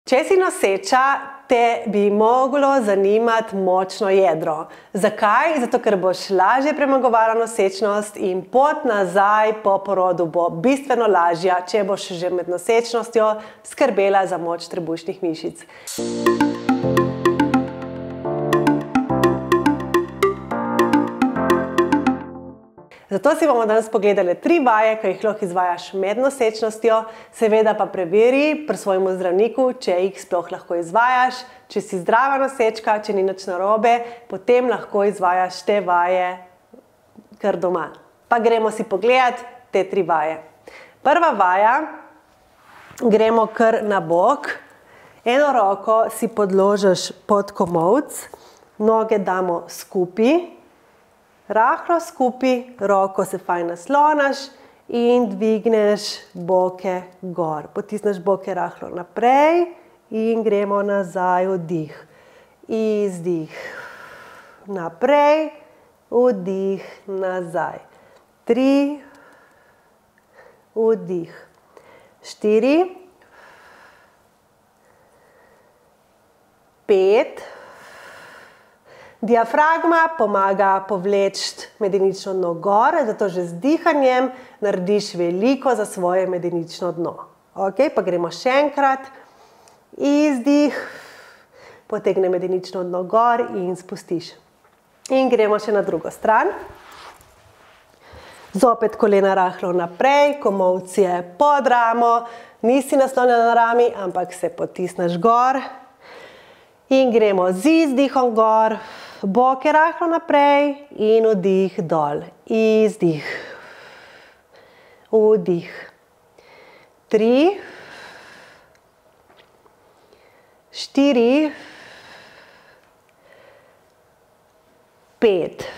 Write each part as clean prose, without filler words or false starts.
Če si noseča, te bi moglo zanimati močno jedro. Zakaj? Zato, ker boš lažje premagovala nosečnost in pot nazaj po porodu bo bistveno lažja, če boš že med nosečnostjo skrbela za moč trebušnih mišic. Zato si bomo danes pogledali 3 vaje, ki jih lahko izvajaš med nosečnostjo, seveda pa preveri pri svojemu zdravniku, če jih sploh lahko izvajaš. Če si zdrava nosečka, če ni nič narobe, potem lahko izvajaš te vaje kar doma. Pa gremo si pogledati te 3 vaje. Prva vaja, gremo kar na bok. Eno roko si podložiš pod komolec, noge damo skupaj. Rahlo skupaj, roko se fajn nasloniš in dvigneš boke gor. Potisneš boke rahlo naprej in gremo nazaj, vdih. Izdih. Naprej, vdih, nazaj. 3, vdih. 4, 5. Diafragma pomaga povleči medenično dno gor, zato že z dihanjem narediš veliko za svoje medenično dno. Ok, pa gremo še enkrat. Izdih, potegne medenično dno gor in spustiš. In gremo še na drugo stran. Zopet kolena rahlo naprej, komolec je pod ramo, nisi naslonjena na rami, ampak se potisneš gor. In gremo z izdihom gor. Boke rahlo naprej in vdih dol. Izdih. Vdih. 3, 4, 5.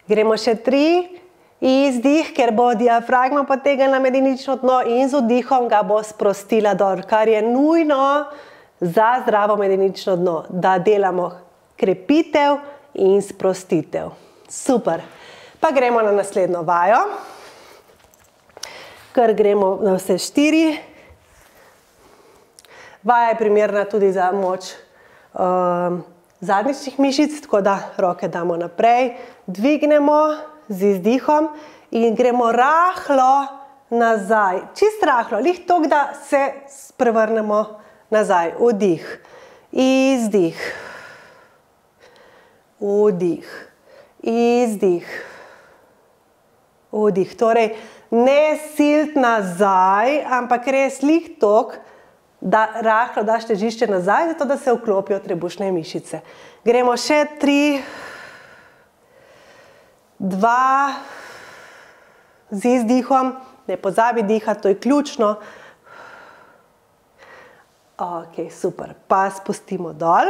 Gremo še 3. Izdih, ker bo diafragma potegnila medenično dno in z vdihom ga bo sprostila dol, kar je nujno za zdravo medenično dno, da delamo krepitev in sprostitev. Super. Pa gremo na naslednjo vajo. Kar gremo na vse 4. Vaja je primerna tudi za moč zadnjičnih mišic, tako da roke damo naprej, dvignemo z izdihom in gremo rahlo nazaj. Čist rahlo, lih toliko, da se prevrnemo nazaj. Vdih. Izdih. Vdih. Izdih. Vdih. Torej, ne siliti nazaj, ampak res lih toliko, da rahlo daš težišče nazaj, zato da se vklopijo trebušne mišice. Gremo še 3, 2, z izdihom. Ne pozabi dihati, to je ključno. Ok, super. Pa spustimo dol.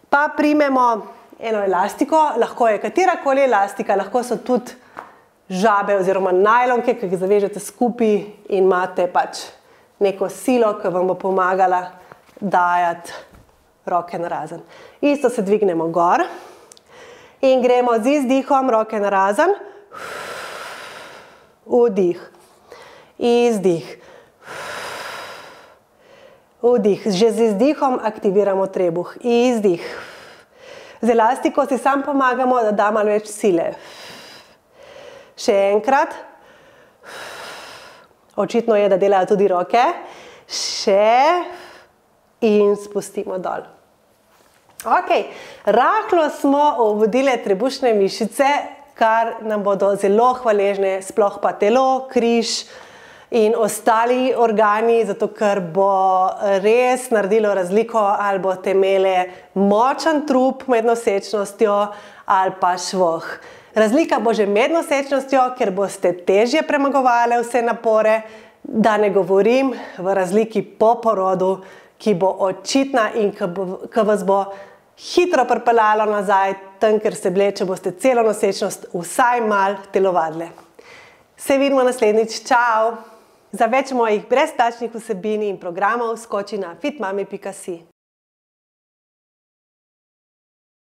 Pa primemo eno elastiko, lahko je katerakoli elastika, lahko so tudi žabe oziroma najlonke, ki jih zavežete skupaj in imate pač neko silo, ki vam bo pomagala dajati roke narazen. Isto se dvignemo gor in gremo z izdihom roke narazen. Vdih. Izdih. Vdih. Že z izdihom aktiviramo trebuh. Izdih. Z elastiko si sam pomagamo, da da malo več sile. Še enkrat. Očitno je, da delajo tudi roke. Še. In spustimo dol. Ok. Rahlo smo obudile trebušne mišice, kar nam bodo zelo hvaležne, sploh pa telo, križ in ostali organi, zato ker bo res naredilo razliko, ali boste imele močen trup med nosečnostjo ali pa švoh. Razlika bo že med nosečnostjo, ker boste težje premagovale vse napore, da ne govorim v razliki po porodu, ki bo očitna in ki vas bo hitro pripeljalo nazaj, tam, ker se bile, če boste celo nosečnost vsaj malo telovadile. Se vidimo naslednjič. Čau! Za več mojih brezplačnih vsebin in programov skoči na fitmami.si.